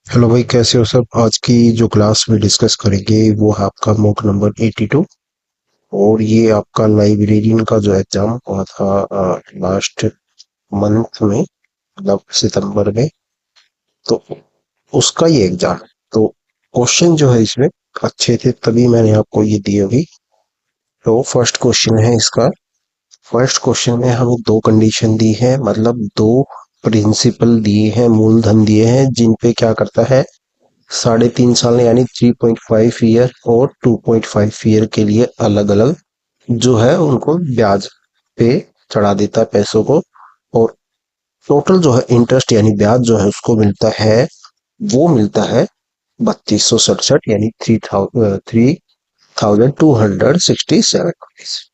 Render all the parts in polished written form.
Hello भाई, कैसे हो सब। आज की जो क्लास में डिस्कस करेंगे वो है आपका मॉक नंबर 82। और ये आपका लाइब्रेरियन का जो एग्जाम हुआ था लास्ट मंथ में, मतलब सितंबर में। तो उसका ये एग्जाम। तो क्वेश्चन जो है इसमें अच्छे थे, तभी मैंने आपको ये दिए अभी। तो फर्स्ट क्वेश्चन है इसका। फर्स्ट क्वेश्चन में हमें दो कंडीशन दी है, मतलब दो प्रिंसिपल दिए हैं, मूलधन दिए हैं, जिन पे क्या करता है 3.5 साल यानी 3.5 ईयर और 2.5 ईयर के लिए अलग अलग जो है उनको ब्याज पे चढ़ा देता है पैसों को। और टोटल जो है इंटरेस्ट यानी ब्याज जो है उसको मिलता है, वो मिलता है 3267 यानी 3267।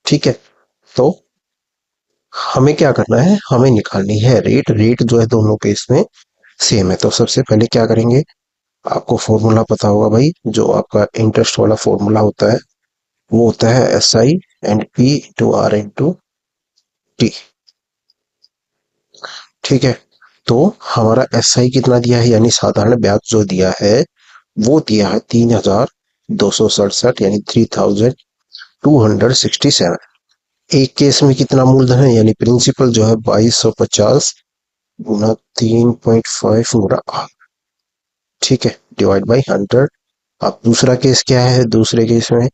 ठीक है। तो हमें क्या करना है, हमें निकालनी है रेट। रेट जो है दोनों केस में सेम है। तो सबसे पहले क्या करेंगे, आपको फॉर्मूला पता होगा भाई, जो आपका इंटरेस्ट वाला फॉर्मूला होता है वो होता है SI and P/R/T। ठीक है। तो हमारा SI कितना दिया है, यानी साधारण ब्याज जो दिया है वो दिया है 3267 यानी 3267। एक केस में कितना मूलधन है, यानी प्रिंसिपल जो है 2250 गुना 3.5 गुना आठ। ठीक है, डिवाइड बाई 100। अब दूसरा केस क्या है, दूसरे केस में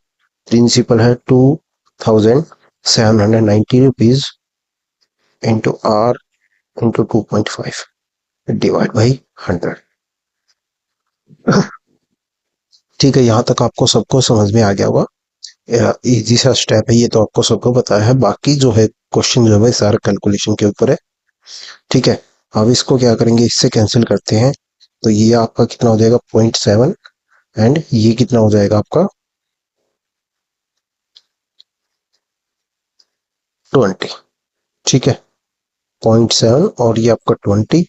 प्रिंसिपल है 2790 rupees into R into 2.5 divide by 100। ठीक है, यहाँ तक आपको सबको समझ में आ गया होगा। इजी सा स्टेप है ये, तो आपको सबको बताया है। बाकी जो है क्वेश्चन जो है सारा कैलकुलेशन के ऊपर है। ठीक है। अब इसको क्या करेंगे, इससे कैंसिल करते हैं। तो ये आपका कितना हो जाएगा 0.7, एंड ये कितना हो जाएगा आपका 20। ठीक है, 0.7 और ये आपका 20,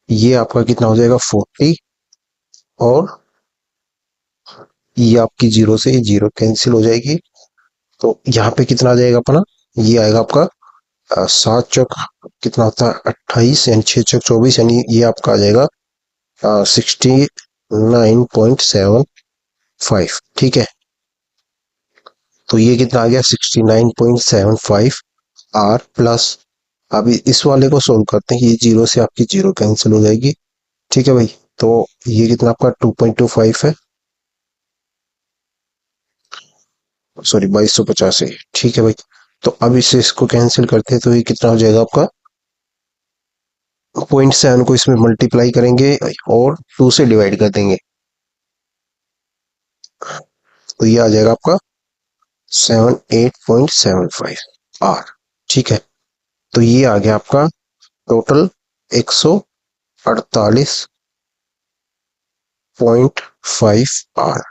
ये आपका कितना हो जाएगा 40। और ये आपकी जीरो से ये जीरो कैंसिल हो जाएगी। तो यहाँ पे कितना आ जाएगा अपना, ये आएगा आपका 7 चौक कितना होता है 28, यानी 6 चौक 24, यानी ये आपका आ जाएगा 69.75। ठीक है। तो ये कितना आ गया 69.75 आर प्लस। अभी इस वाले को सोल्व करते हैं, ये जीरो से आपकी जीरो कैंसिल हो जाएगी। ठीक है भाई। तो ये कितना आपका 2.25 है, सॉरी 2250 है। ठीक है भाई। तो अब इसे इसको कैंसिल करते हैं, तो ये कितना हो जाएगा आपका 0.7 को इसमें मल्टीप्लाई करेंगे और 2 से डिवाइड कर देंगे, तो ये आ जाएगा आपका 78.75 आर। ठीक है। तो ये आ गया आपका टोटल 148.5 आर।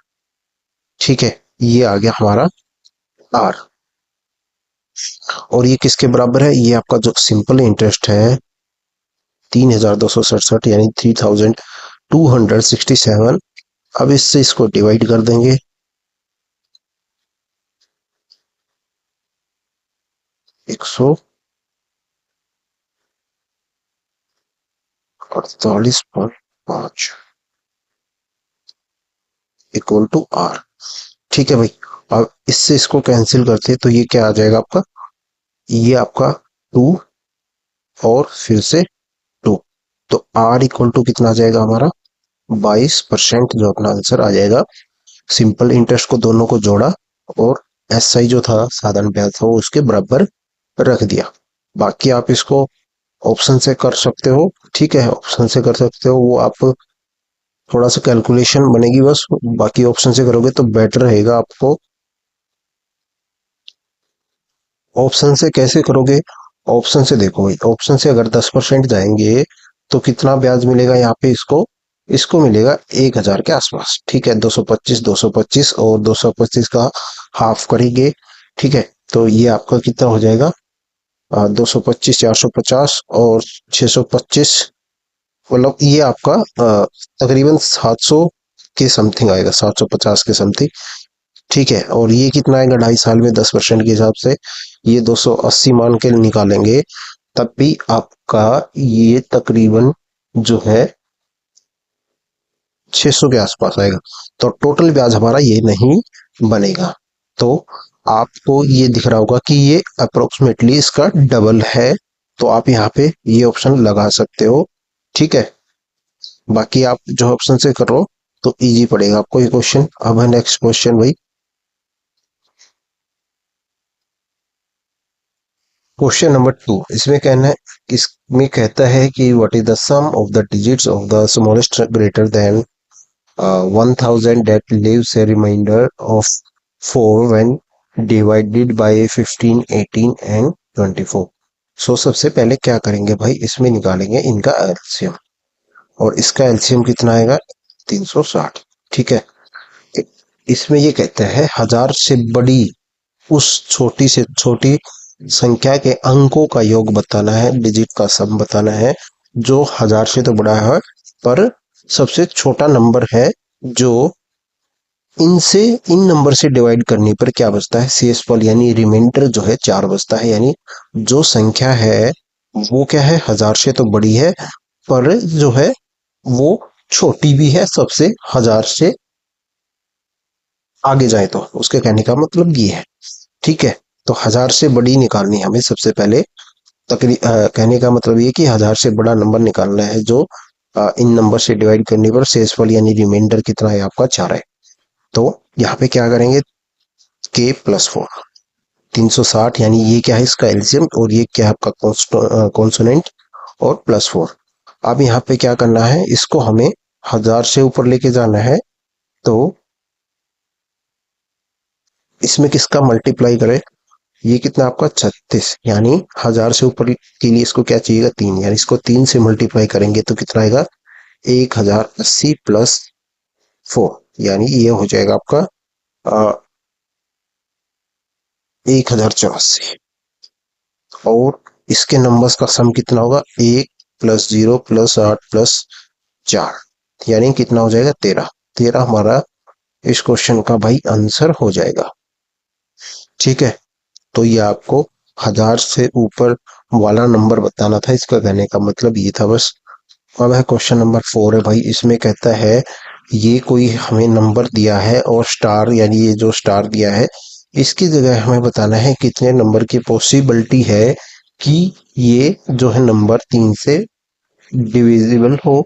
ठीक है, ये आ गया हमारा आर। और ये किसके बराबर है, ये आपका जो सिंपल इंटरेस्ट है 3267 यानी 3267। अब इससे इसको डिवाइड कर देंगे, 148.5 इक्वल टू आर। ठीक है भाई। अब इससे इसको कैंसिल करते हैं, तो ये क्या आ जाएगा आपका, ये आपका 2 और फिर से 2। तो आर इक्वल टू कितना आ जाएगा हमारा 22%, जो अपना आंसर आ जाएगा। सिंपल इंटरेस्ट को दोनों को जोड़ा और SI जो था साधारण ब्याज था वो उसके बराबर रख दिया। बाकी आप इसको ऑप्शन से कर सकते हो। ठीक है, ऑप्शन से कर सकते हो, वो आप थोड़ा सा कैलकुलेशन बनेगी बस। बाकी ऑप्शन से करोगे तो बेटर रहेगा आपको। ऑप्शन से कैसे करोगे, ऑप्शन से देखो भाई, ऑप्शन से अगर 10% जाएंगे तो कितना ब्याज मिलेगा यहाँ पे, इसको इसको मिलेगा 1000 के आसपास। ठीक है, 225 और 225 का हाफ करेंगे। ठीक है। तो ये आपका कितना हो जाएगा 225 450 और 625, मतलब ये आपका तकरीबन 700 के समथिंग आएगा, 750 के समथिंग। ठीक है। और ये कितना आएगा 2.5 साल में 10% के हिसाब से, ये 280 मान के निकालेंगे, तब भी आपका ये तकरीबन जो है 600 के आसपास आएगा। तो टोटल ब्याज हमारा ये नहीं बनेगा। तो आपको ये दिख रहा होगा कि ये अप्रोक्सीमेटली इसका डबल है, तो आप यहाँ पे ये ऑप्शन लगा सकते हो। ठीक है, बाकी आप जो ऑप्शन से करो तो इजी पड़ेगा आपको ये क्वेश्चन। अब है नेक्स्ट क्वेश्चन भाई, क्वेश्चन नंबर 2। इसमें कहना है, इसमें कहता है कि what is the sum of the digits of the smallest greater than 1000 that leaves a remainder of 4 when divided by 15, 18 and 24। सो सबसे पहले क्या करेंगे भाई, इसमें निकालेंगे इनका एलसीएम, और इसका एलसीएम कितना आएगा, 360। ठीक है, इसमें ये कहता है हजार से बड़ी उस छोटी से छोटी संख्या के अंकों का योग बताना है, डिजिट का सम बताना है, जो हजार से तो बड़ा है पर सबसे छोटा नंबर है, जो इनसे इन नंबर से डिवाइड करने पर क्या बचता है, शेषफल यानी रिमाइंडर जो है 4 बचता है। यानी जो संख्या है वो क्या है, हजार से तो बड़ी है पर जो है वो छोटी भी है सबसे, हजार से आगे जाए तो उसके कहने का मतलब ये है। ठीक है, तो हजार से बड़ी निकालनी है हमें सबसे पहले। कहने का मतलब ये कि हजार से बड़ा नंबर निकालना है, जो इन नंबर से डिवाइड करने पर शेषफल यानी रिमाइंडर कितना है आपका, 4 है। तो यहाँ पे क्या करेंगे, के प्लस 4, 360, यानी ये क्या है इसका एलसीएम, और ये क्या है आपका कॉन्सोनेंट, और +4। अब यहाँ पे क्या करना है, इसको हमें हजार से ऊपर लेके जाना है, तो इसमें किसका मल्टीप्लाई करें, ये कितना आपका 36, यानी हजार से ऊपर के लिए इसको क्या चाहिएगा, 3, यानी इसको 3 से मल्टीप्लाई करेंगे तो कितना आएगा, 1080 +4, यानी ये हो जाएगा आपका 1084। और इसके नंबर्स का सम कितना होगा, 1 + 0 +8 +4, यानी कितना हो जाएगा, 13। 13 हमारा इस क्वेश्चन का भाई आंसर हो जाएगा। ठीक है, तो ये आपको हजार से ऊपर वाला नंबर बताना था, इसका कहने का मतलब ये था बस। अब है क्वेश्चन नंबर 4 है भाई, इसमें कहता है ये कोई हमें नंबर दिया है और स्टार, यानी ये जो स्टार दिया है इसकी जगह हमें बताना है कितने नंबर की पॉसिबिलिटी है कि ये जो है नंबर 3 से डिविजिबल हो,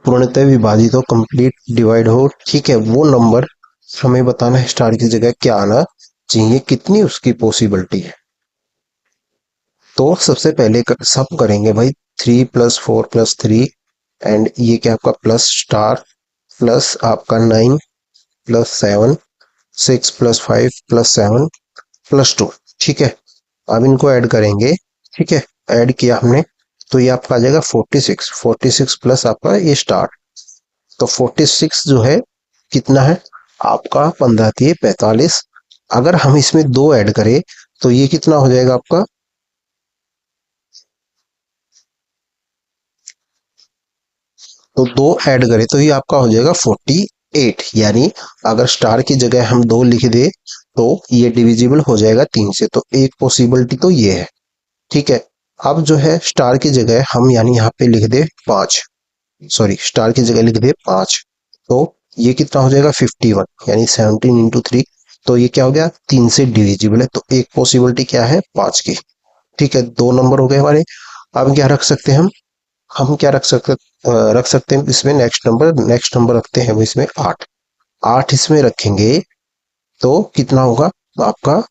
पूर्णतः विभाजित हो, कंप्लीट डिवाइड हो। ठीक है, वो नंबर हमें बताना है, स्टार की जगह क्या आना चाहिए, कितनी उसकी पॉसिबिलिटी है। तो सबसे पहले सब करेंगे भाई, 3 + 4 + 3, एंड ये क्या आपका प्लस स्टार, प्लस आपका 9 + 7, 6 + 5 + 7 + 2। ठीक है, अब इनको ऐड करेंगे। ठीक है, ऐड किया हमने तो ये आपका आ जाएगा 46, 46 प्लस आपका ये स्टार, तो 46 जो है कितना है आपका, 15 थी 45। अगर हम इसमें 2 ऐड करें तो ये कितना हो जाएगा आपका, तो 2 ऐड करें तो ये आपका हो जाएगा 48। यानी अगर स्टार की जगह हम 2 लिख दे तो ये डिविजिबल हो जाएगा 3 से, तो एक पॉसिबिलिटी तो ये है। ठीक है, अब जो है स्टार की जगह हम यानी यहाँ पे लिख दे 5, सॉरी स्टार की जगह लिख दे 5, तो ये कितना हो जाएगा 51, यानी 17 × 3, तो ये क्या हो गया 3 से डिविजिबल है, तो एक पॉसिबिलिटी क्या है 5 की। ठीक है, 2 नंबर हो गए हमारे। अब क्या रख सकते हैं हम क्या रख सकते हैं इसमें, नेक्स्ट नंबर रखते हैं इसमें 8, 8 इसमें रखेंगे तो कितना होगा आपका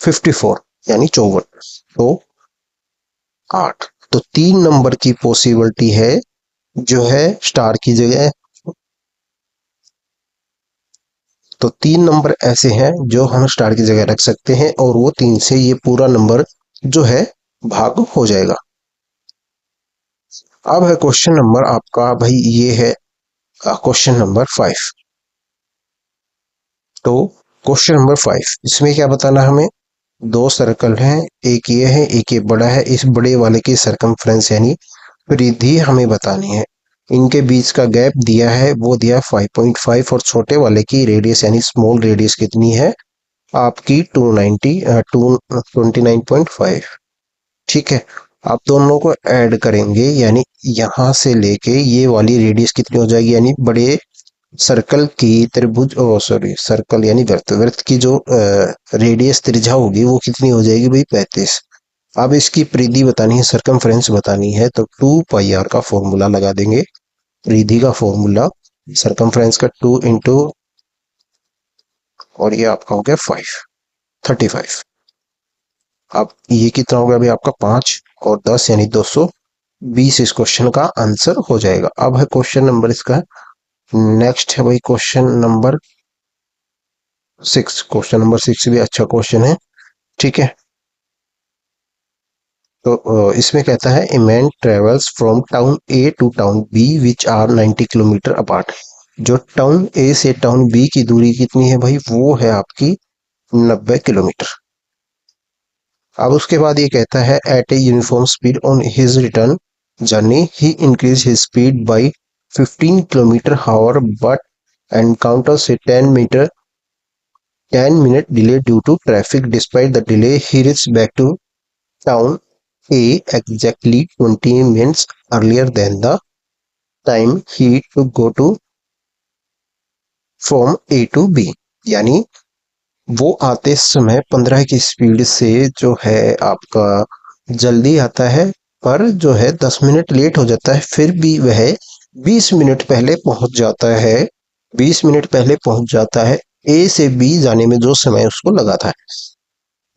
54, यानी 54। तो 8, तो 3 नंबर की पॉसिबिलिटी है जो है स्टार की जगह, तो 3 नंबर ऐसे हैं जो हम स्टार की जगह रख सकते हैं, और वो 3 से ये पूरा नंबर जो है भाग हो जाएगा। अब है क्वेश्चन नंबर आपका भाई, ये है क्वेश्चन नंबर 5। तो क्वेश्चन नंबर 5, इसमें क्या बताना है हमें, 2 सर्कल हैं, एक ये है एक ये बड़ा है, इस बड़े वाले की सरकमफ्रेंस यानी परिधि हमें बतानी है। इनके बीच का गैप दिया है, वो दिया 5.5, और छोटे वाले की रेडियस यानी स्मॉल रेडियस कितनी है आपकी 229.5। ठीक है, आप दोनों को ऐड करेंगे यानी यहां से लेके ये वाली रेडियस कितनी हो जाएगी, यानी बड़े सर्कल की त्रिभुज, ओ सॉरी सर्कल यानी वृत्त, वृत्त की जो रेडियस त्रिज्या होगी वो कितनी हो जाएगी भाई 35। अब इसकी परिधि बतानी है, सरकमफ्रेंस बतानी है, तो 2 पाई आर का फॉर्मूला लगा देंगे। परिधि का फॉर्मूला सरकमफ्रेंस का 2 इंटू, और ये आपका हो गया 35। अब ये कितना हो गया भाई आपका 5 और 10 यानी 220। इस क्वेश्चन का आंसर हो जाएगा। अब है क्वेश्चन नंबर इसका नेक्स्ट है भाई क्वेश्चन नंबर 6। क्वेश्चन नंबर 6 भी अच्छा क्वेश्चन है, ठीक है। तो इसमें कहता है a man travels from town A to town B which are 90 kilometre apart. जो टाउन ए से टाउन बी की दूरी कितनी है भाई, वो है आपकी 90 किलोमीटर। अब उसके बाद ये कहता है at a uniform speed on his return journey he increase his speed by 15 kilometre hour but encounters a 10 minute delay due to traffic. Despite the delay, he reached back to town A exactly 20 minutes earlier than the time he to go to from A to B। यानी वो आते समय 15 की speed से जो है आपका जल्दी आता है, पर जो है 10 मिनट लेट हो जाता है, फिर भी वह 20 मिनट पहले पहुंच जाता है। 20 मिनट पहले पहुंच जाता है ए से बी जाने में जो समय उसको लगा था।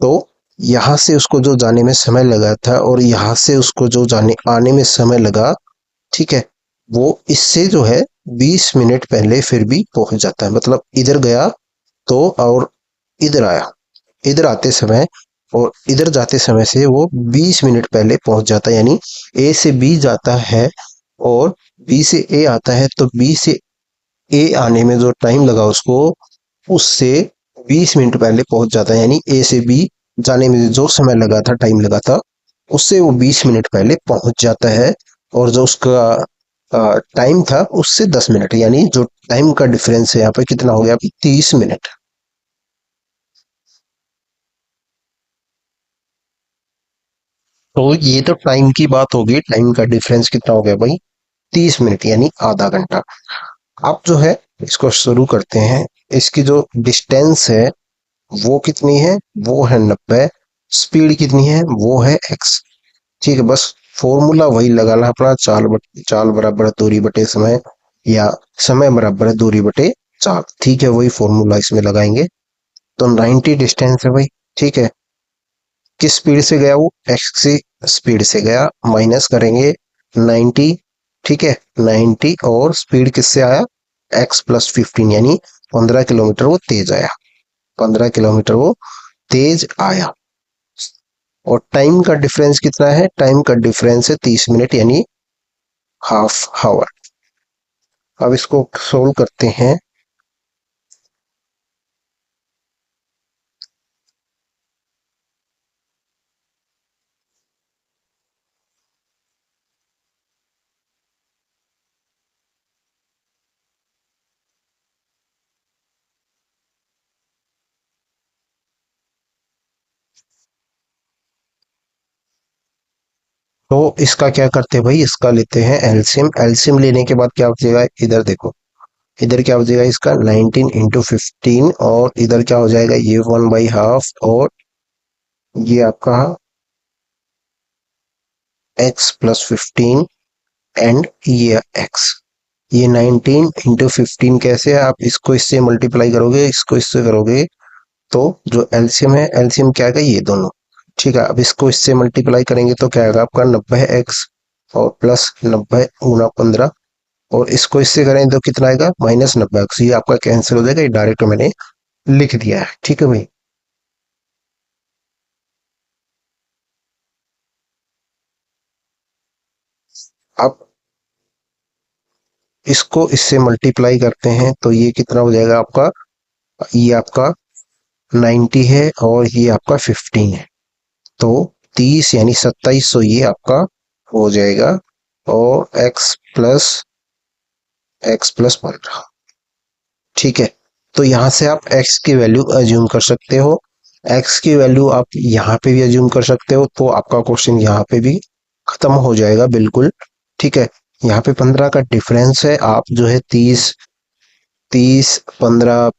तो यहाँ से उसको जो जाने में समय लगा था और यहाँ से उसको जो जाने आने में समय लगा, ठीक है, वो इससे जो है 20 मिनट पहले फिर भी पहुंच जाता है। मतलब इधर गया तो और इधर आया, इधर आते समय और इधर जाते समय से वो 20 मिनट पहले पहुंच जाता है। यानी ए से बी जाता है और बी से ए आता है, तो बी से ए आने में जो टाइम लगा उसको, उससे 20 मिनट पहले पहुंच जाता है। यानी ए से बी जाने में जो समय लगा था, टाइम लगा था, उससे वो 20 मिनट पहले पहुंच जाता है। और जो उसका टाइम था उससे 10 मिनट, यानी जो टाइम का डिफरेंस है यहाँ पे कितना हो गया अभी 30 मिनट। तो ये तो टाइम की बात होगी, टाइम का डिफरेंस कितना हो गया भाई 30 मिनट यानी आधा घंटा। अब जो है इसको शुरू करते हैं। इसकी जो डिस्टेंस है वो कितनी है, वो है 90। स्पीड कितनी है, वो है एक्स। ठीक है, बस फॉर्मूला वही लगाना अपना, चाल बराबर है दूरी बटे समय, या समय बराबर है दूरी बटे चाल। ठीक है, वही फॉर्मूला इसमें लगाएंगे। तो 90 डिस्टेंस है भाई, ठीक है। किस स्पीड से गया वो, एक्स की स्पीड से गया, माइनस करेंगे 90, ठीक है। 90 और स्पीड किससे आया, एक्स प्लस 15, यानी 15 किलोमीटर वो तेज आया। 15 किलोमीटर वो तेज आया। और टाइम का डिफरेंस कितना है, टाइम का डिफरेंस है 30 मिनट यानी हाफ आवर। अब इसको सोल्व करते हैं। तो इसका क्या करते हैं भाई, इसका लेते हैं एलसीएम। एलसीएम लेने के बाद क्या बचेगा, इधर देखो, इधर क्या हो जाएगा इसका 19 × 15, और इधर क्या हो जाएगा ये 1/2, और ये आपका x प्लस 15 एंड ये x। ये 19 × 15 कैसे है, आप इसको इससे मल्टीप्लाई करोगे, इसको इससे करोगे, तो जो एलसीएम है, एलसीएम क्या आएगा ये दोनों, ठीक है। अब इसको इससे मल्टीप्लाई करेंगे तो क्या आएगा आपका 90x और प्लस 90 × 15, और इसको इससे करें तो कितना आएगा -90x। ये आपका कैंसिल हो जाएगा, ये डायरेक्ट मैंने लिख दिया है, ठीक है भाई। अब इसको इससे मल्टीप्लाई करते हैं तो ये कितना हो जाएगा आपका, ये आपका 90 है और ये आपका 15 है, तो 30 यानी 27, तो ये आपका हो जाएगा। और x प्लस 15, ठीक है। तो यहाँ से आप x की वैल्यू अज्यूम कर सकते हो, x की वैल्यू आप यहाँ पे भी अज्यूम कर सकते हो, तो आपका क्वेश्चन यहाँ पे भी खत्म हो जाएगा बिल्कुल। ठीक है, यहाँ पे 15 का डिफरेंस है, आप जो है 30, 30, 15,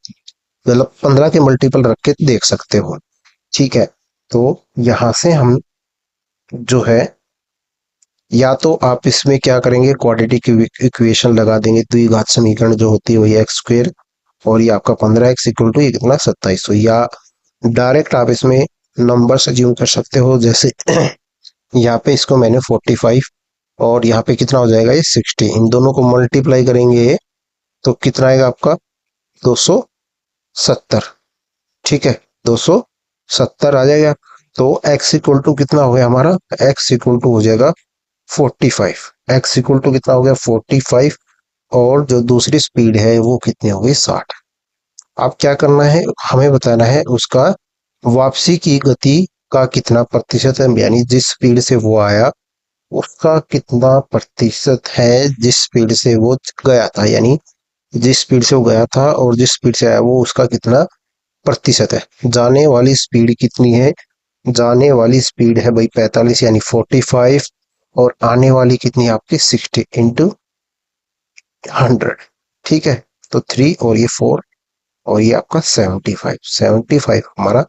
मतलब 15 के मल्टीपल रख के देख सकते हो। ठीक है, तो यहाँ से हम जो है, या तो आप इसमें क्या करेंगे, क्वाड्रेटिक इक्वेशन लगा देंगे, द्विघात समीकरण जो होती है वही एक्स स्क्वेयर, और ये आपका 15x इक्वल टू ये कितना 27, तो या डायरेक्ट आप इसमें नंबर अज्यूम कर सकते हो, जैसे यहाँ पे इसको मैंने 45 और यहाँ पे कितना हो जाएगा ये 60, इन दोनों को मल्टीप्लाई करेंगे तो कितना आएगा आपका 270। ठीक है, 270 आ जाएगा। तो x इक्वल टू कितना हो गया हमारा, x इक्वल टू हो जाएगा 45, x इक्वल टू कितना हो गया 45, और जो दूसरी स्पीड है वो कितनी हो गई 60। अब क्या करना है, हमें बताना है उसका वापसी की गति का कितना प्रतिशत है, यानी जिस स्पीड से वो आया उसका कितना प्रतिशत है जिस स्पीड से वो गया था, यानी जिस स्पीड से वो गया था और जिस स्पीड से आया वो उसका कितना प्रतिशत है। जाने वाली स्पीड कितनी है, जाने वाली स्पीड है भाई 45 यानी 45, और आने वाली कितनी है आपकी 60 इंटू 100। ठीक है, तो 3 और ये 4 और ये आपका 75, 75 हमारा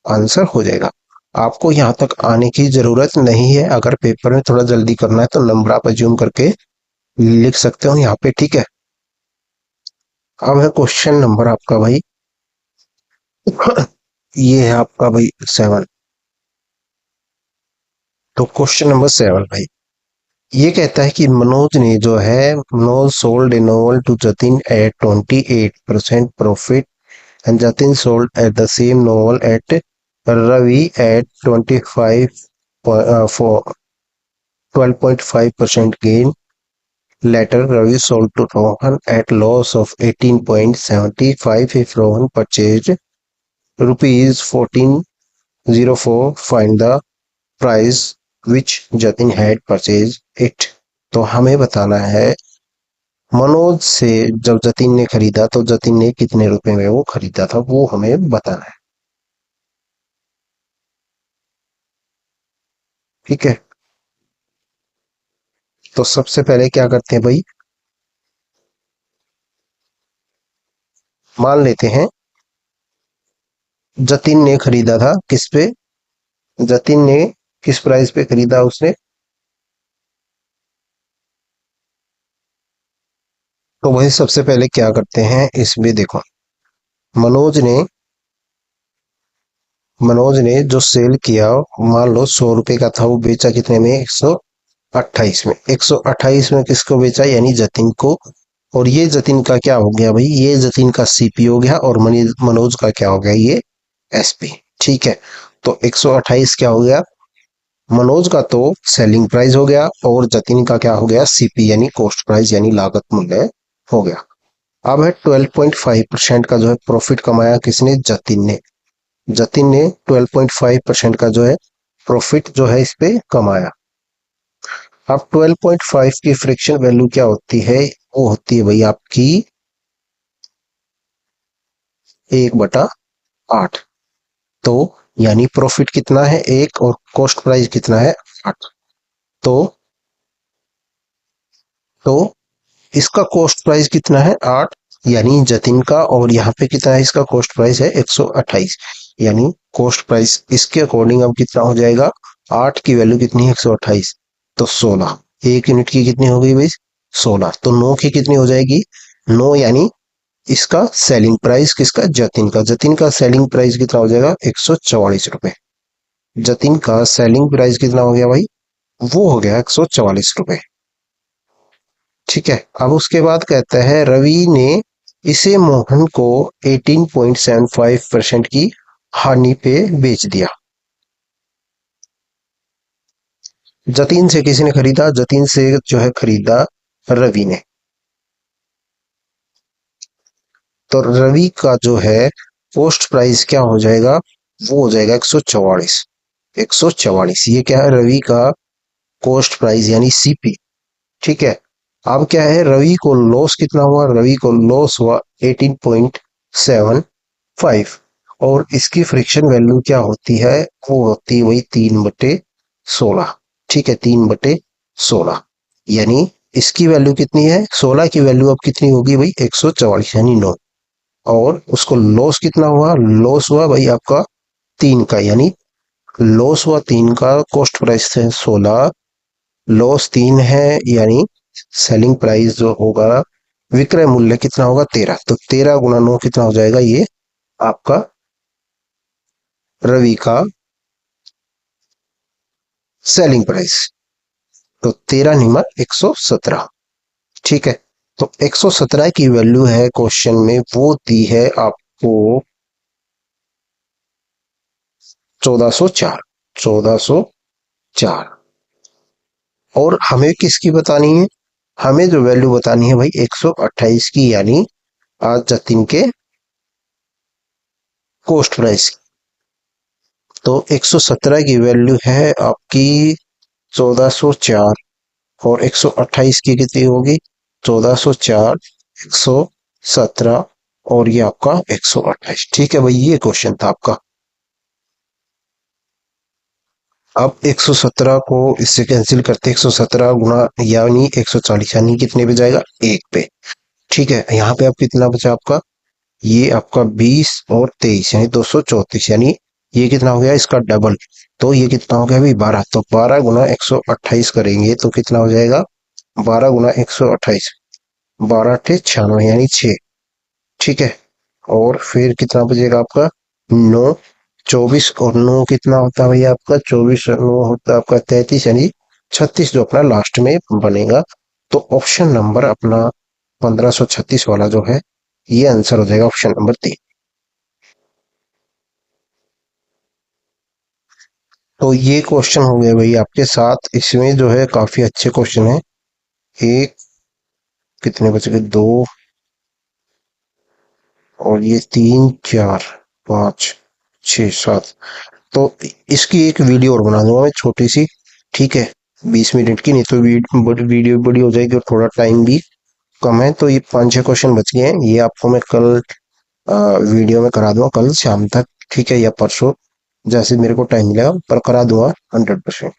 आंसर हो जाएगा। आपको यहाँ तक आने की जरूरत नहीं है, अगर पेपर में थोड़ा जल्दी करना है तो नंबर आप अज्यूम करके लिख सकते हो यहाँ पे। ठीक है, अब है क्वेश्चन नंबर आपका भाई ये है आपका भाई 7। तो क्वेश्चन नंबर 7 भाई, ये कहता है कि मनोज ने जो है, Manoj sold a novel to Jatin at 28% profit and Jatin sold at the same novel at Ravi at 25 for 12.5% gain. Later, Ravi sold to Rohan at loss of 18.75 if Rohan purchased rupees 1404. Find the price which Jatin had purchased it. तो हमें बताना है मनोज से जब जतिन ने खरीदा तो जतिन ने कितने रुपए में वो खरीदा था, वो हमें बताना है। ठीक है, तो सबसे पहले क्या करते हैं भाई, मान लेते हैं जतिन ने खरीदा था किस पे, जतिन ने किस प्राइस पे खरीदा उसने, तो वही सबसे पहले क्या करते हैं इसमें देखो, मनोज ने मनोज ने जो सेल किया, मान लो 100 रुपए का था, वो बेचा कितने में 128 में, 128 में किसको बेचा, यानी जतिन को। और ये जतिन का क्या हो गया भाई, ये जतिन का सीपी हो गया, और मनोज का क्या हो गया, ये एसपी। ठीक है, तो 128 क्या हो गया, मनोज का तो सेलिंग प्राइस हो गया, और जतिन का क्या हो गया सीपी यानी कॉस्ट प्राइस यानी लागत मूल्य हो गया। अब है 12.5% का जो है प्रॉफिट कमाया किसने, जतिन ने। जतिन ने 12.5% का जो है प्रॉफिट जो है इस पे कमाया। अब 12.5 की फ्रैक्शन वैल्यू क्या होती है, वो होती है भाई आपकी 1/8। तो यानी प्रॉफिट कितना है 1 और कॉस्ट प्राइस कितना है 8। तो तो इसका कॉस्ट प्राइस कितना है 8, यानी जतिन का, और यहाँ पे कितना है इसका कॉस्ट प्राइस है 128, यानी कॉस्ट प्राइस इसके अकॉर्डिंग अब कितना हो जाएगा, 8 की वैल्यू कितनी है 128, तो 16, 1 यूनिट की कितनी हो गई भाई 16, तो 9 की कितनी हो जाएगी 9, यानी इसका सेलिंग प्राइस किसका, जतिन का, जतिन का सेलिंग प्राइस कितना हो जाएगा 144 रुपए। जतिन का सेलिंग प्राइस कितना हो गया भाई, वो हो गया 144 रुपए। ठीक है, अब उसके बाद कहता है रवि ने इसे मोहन को 18.75% की हानि पे बेच दिया। जतीन से किसी ने खरीदा, जतीन से जो है खरीदा रवि ने, तो रवि का जो है पोस्ट प्राइस क्या हो जाएगा, वो हो जाएगा 144, 144, ये क्या है रवि का कॉस्ट प्राइस यानी सीपी। ठीक है, अब क्या है रवि को लॉस कितना हुआ, रवि को लॉस हुआ 18.75, और इसकी फ्रिक्शन वैल्यू क्या होती है, वो होती है वही 3/16। ठीक है, 3/16, यानी इसकी वैल्यू कितनी है, 16 की वैल्यू अब कितनी होगी भाई, 144 यानी 9। और उसको लॉस कितना हुआ, लॉस हुआ भाई आपका 3 का, यानी लॉस हुआ 3 का, कॉस्ट प्राइस है 16, लॉस 3 है, यानी सेलिंग प्राइस जो होगा, विक्रय मूल्य कितना होगा 13, तो 13 गुना 9 कितना हो जाएगा, ये आपका रवि का सेलिंग प्राइस। तो 13 निमर 117, ठीक है। तो 117 की वैल्यू है क्वेश्चन में, वो दी है आपको 1404, 1404। और हमें किसकी बतानी है, हमें जो वैल्यू बतानी है भाई 128 की, यानी आज जतिन के कॉस्ट प्राइस। तो 117 की वैल्यू है आपकी 1404, और 128 की कितनी होगी, 1404, 117, और ये आपका 128। ठीक है भाई, ये क्वेश्चन था आपका। अब 117 को इससे कैंसिल करते, 117 गुना यानी 140, यानी कितने पे जाएगा, 1 पे। ठीक है, यहाँ पे अब कितना बचा आपका, ये आपका 20 और 23 यानी 234, यानी ये कितना हो गया, इसका डबल। तो ये कितना हो गया भाई 12, तो 12 गुना 128 करेंगे तो कितना हो जाएगा, 12 गुना 128, 12 टे 96 यानी 6। ठीक है, और फिर कितना बचेगा आपका, 9, 24 और 9 कितना होता है भाई आपका, 24 और 9 होता है आपका 33, यानी 36 जो अपना लास्ट में बनेगा। तो ऑप्शन नंबर अपना 1536 वाला जो है, ये आंसर हो जाएगा ऑप्शन नंबर 3। तो ये क्वेश्चन हो गए भाई आपके साथ, इसमें जो है काफी अच्छे क्वेश्चन है। एक, कितने बच गए, 2, और ये 3, 4, 5, 6, 7। तो इसकी एक वीडियो और बना दूंगा मैं छोटी सी, ठीक है, 20 मिनट की, नहीं तो वीडियो बड़ी हो जाएगी और थोड़ा टाइम भी कम है। तो ये 5-6 क्वेश्चन बच गए हैं, ये आपको मैं कल वीडियो में करा दूंगा, कल शाम तक, ठीक है, या परसों, जैसे मेरे को टाइम मिलेगा पर करा दूंगा 100%।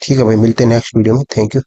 ठीक है भाई, मिलते हैं नेक्स्ट वीडियो में, थैंक यू।